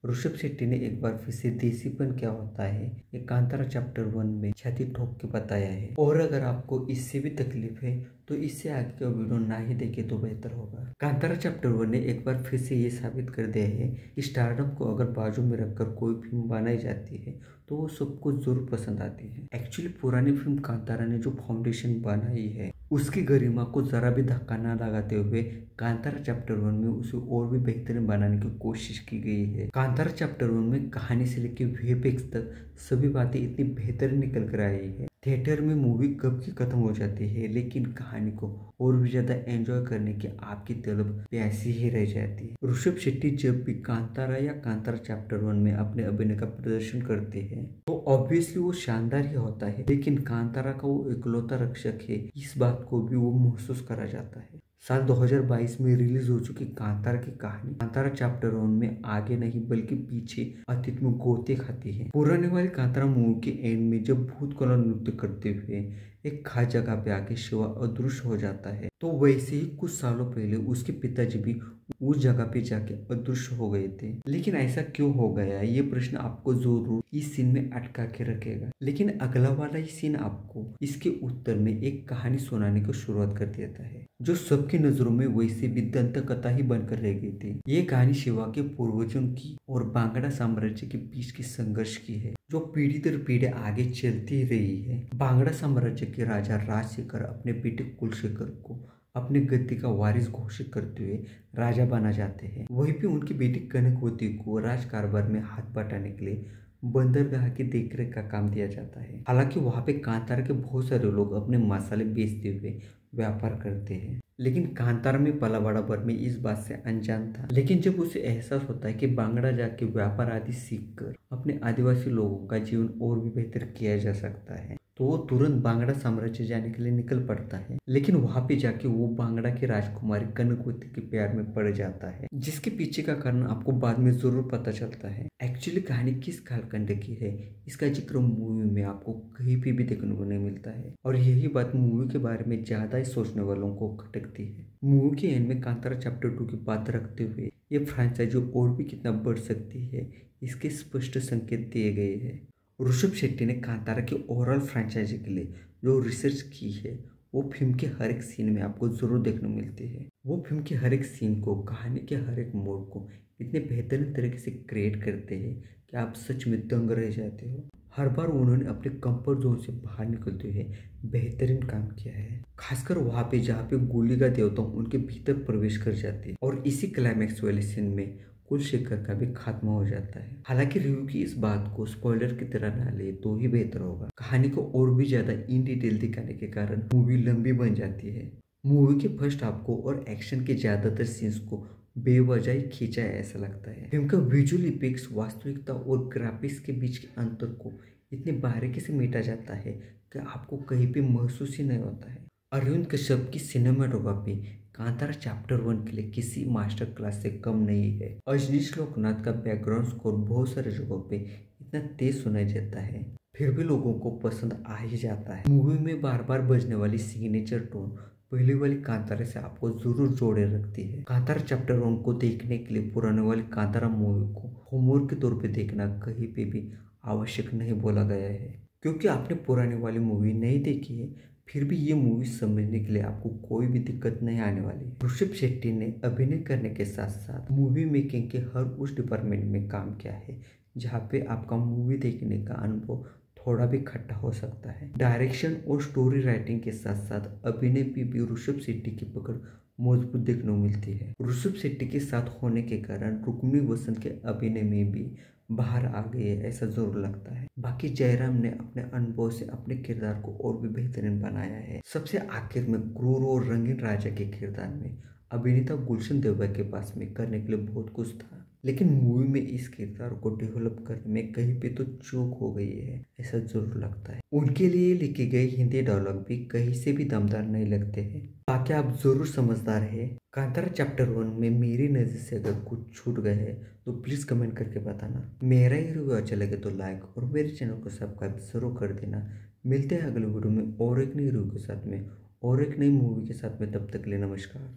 ऋषभ शेट्टी ने एक बार फिर से देसीपन क्या होता है ये कांतारा चैप्टर 1 में छाती ठोक के बताया है। और अगर आपको इससे भी तकलीफ है तो इससे आगे का वीडियो ना ही देखे तो बेहतर होगा। कांतारा चैप्टर 1 ने एक बार फिर से ये साबित कर दिया है कि स्टारडम को अगर बाजू में रखकर कोई फिल्म बनाई जाती है तो वो सबको जरूर पसंद आती है। एक्चुअली पुरानी फिल्म कांतारा ने जो फाउंडेशन बनाई है उसकी गरिमा को जरा भी धक्का न लगाते हुए कांतारा चैप्टर 1 में उसे और भी बेहतरीन बनाने की कोशिश की गई है। कांतारा चैप्टर 1 में कहानी से लेकर वीएफएक्स तक सभी बातें इतनी बेहतरीन निकल कर आई है। थिएटर में मूवी कब की खत्म हो जाती है लेकिन कहानी को और भी ज्यादा एंजॉय करने की आपकी तलब प्यासी ही रह जाती है। ऋषभ शेट्टी जब भी कांतारा या कांतारा चैप्टर 1 में अपने अभिनय का प्रदर्शन करते हैं तो ऑब्वियसली वो शानदार ही होता है, लेकिन कांतारा का वो इकलौता रक्षक है इस बात को भी वो महसूस करा जाता है। साल 2022 में रिलीज हो चुकी कांतारा की कहानी कांतारा चैप्टर 1 में आगे नहीं बल्कि पीछे अतीत में गोते खाती है। पुराने वाली कांतारा मूवी के एंड में जब भूत कला नृत्य करते हुए एक खास जगह पे आके शिवा अदृश्य हो जाता है तो वैसे ही कुछ सालों पहले उसके पिताजी भी उस जगह पे जाके अदृश्य हो गए थे। लेकिन ऐसा क्यों हो गया ये प्रश्न आपको जरूर इस सीन में अटका के रखेगा, लेकिन अगला वाला ही सीन आपको इसके उत्तर में एक कहानी सुनाने की शुरुआत कर देता है जो सबकी नजरों में वैसे भी दंत कथा ही बनकर रह गई थी। ये कहानी शिवा के पूर्वजों की और बांगड़ा साम्राज्य के बीच की संघर्ष की है जो पीढ़ी दर पीढ़ी आगे चलती रही है। बांगड़ा साम्राज्य के राजा राजशेखर अपने बेटे कुलशेखर को अपने गद्दी का वारिस घोषित करते हुए राजा बना जाते हैं। वहीं पे उनकी बेटी कनकवती को राज कारोबार में हाथ बटाने के लिए बंदरगाह की देखरेख का काम दिया जाता है। हालांकि वहां पे कांतारा के बहुत सारे लोग अपने मसाले बेचते हुए व्यापार करते हैं, लेकिन कांतारा में पला बड़ा बर्मी इस बात से अनजान था। लेकिन जब उसे एहसास होता है कि बांगड़ा जाके व्यापार आदि सीखकर अपने आदिवासी लोगों का जीवन और भी बेहतर किया जा सकता है तो वो तुरंत बांगड़ा साम्राज्य जाने के लिए निकल पड़ता है। लेकिन वहां पे जाके वो बांगड़ा की राजकुमारी कनकवती के प्यार में पड़ जाता है जिसके पीछे का कारण आपको बाद में जरूर पता चलता है। एक्चुअली कहानी किस कालखंड की है इसका जिक्र मूवी में आपको कहीं पे भी देखने को नहीं मिलता है और यही बात मूवी के बारे में ज्यादा ही सोचने वालों को खटकती है। मूवी के एंड में कांतारा चैप्टर 2 की बात रखते हुए ये फ्रेंचाइजी और भी कितना बढ़ सकती है इसके स्पष्ट संकेत दिए गए हैं। ऋषभ शेट्टी ने कांतारा की ओवरऑल फ्रेंचाइजी के लिए जो रिसर्च की है वो फिल्म के हर एक सीन में आपको जरूर देखने मिलती है। वो फिल्म के हर एक सीन को कहानी के हर एक मोड को इतने बेहतरीन तरीके से क्रिएट करते हैं कि आप सच में दंग रह जाते हो। हर बार उन्होंने अपने कंफर्ट जोन से बाहर निकलते हुए बेहतरीन काम किया है, खासकर वहां पे जहाँ पे गोली का देवता उनके भीतर प्रवेश कर जाते हैं और इसी क्लाइमैक्स वाले सीन में कुलशेखर का भी खात्मा हो जाता है। हालांकि रिव्यू की इस बात को स्पॉइलर की तरह ना ले तो ही बेहतर होगा। कहानी को और भी ज्यादा इन डिटेल दिखाने के कारण मूवी लंबी बन जाती है। मूवी के फर्स्ट हाफ को और एक्शन के ज्यादातर सीन्स को बेवजह खींचा है ऐसा लगता है। फिल्म का विजुअल इफेक्ट्स वास्तविकता और ग्राफिक्स के बीच के अंतर को इतनी बारीकी से मेटा जाता है कि आपको कहीं पे महसूस ही नहीं होता है। अरविंद कश्यप की सिनेमाटोग्राफी कांतारा चैप्टर 1 के लिए किसी मास्टर क्लास से कम नहीं है। अजनीश लोकनाथ का बैकग्राउंड स्कोर बहुत सारे जगहों पे इतना तेज सुनाई देता है फिर भी लोगों को पसंद आ ही जाता है। मूवी में बार बार बजने वाली सिग्नेचर टोन पहले वाली कांतारा से आपको जरूर जोड़े रखती है। कांतारा चैप्टर 1 को देखने के लिए पुराने वाली कांतारा मूवी को होमवर्क के तौर पे देखना कहीं पे भी आवश्यक नहीं बोला गया है, क्योंकि आपने पुरानी वाली मूवी नहीं देखी है फिर भी ये मूवी समझने के लिए आपको कोई भी दिक्कत नहीं आने वाली है। ऋषभ शेट्टी ने अभिनय करने के साथ साथ मूवी मेकिंग के हर उस डिपार्टमेंट में काम किया है जहाँ पे आपका मूवी देखने का अनुभव थोड़ा भी खट्टा हो सकता है। डायरेक्शन और स्टोरी राइटिंग के साथ साथ अभिनय पे भी ऋषभ शेट्टी की पकड़ मजबूत देखने को मिलती है। ऋषभ शेट्टी के साथ होने के कारण रुक्मिणी वसंत के अभिनय में भी बाहर आ गई है ऐसा जरूर लगता है। बाकी जयराम ने अपने अनुभव से अपने किरदार को और भी बेहतरीन बनाया है। सबसे आखिर में क्रूर और रंगीन राजा के किरदार में अभिनेता गुलशन देवरा के पास में करने के लिए बहुत कुछ था, लेकिन मूवी में इस किरदार को डेवलप करने में कहीं पे तो चूक हो गई है ऐसा जरूर लगता है। उनके लिए लिखे गए हिंदी डायलॉग भी कहीं से भी दमदार नहीं लगते हैं। बाकी आप जरूर समझदार है। कांतारा चैप्टर 1 में मेरी नजर से अगर कुछ छूट गए है तो प्लीज कमेंट करके बताना। मेरा ये रिव्यू अच्छा लगे तो लाइक और मेरे चैनल को सब्सक्राइब जरूर कर देना। मिलते हैं अगले वीडियो में और एक नई रिव्यू के साथ में और एक नई मूवी के साथ में, तब तक के लिए नमस्कार।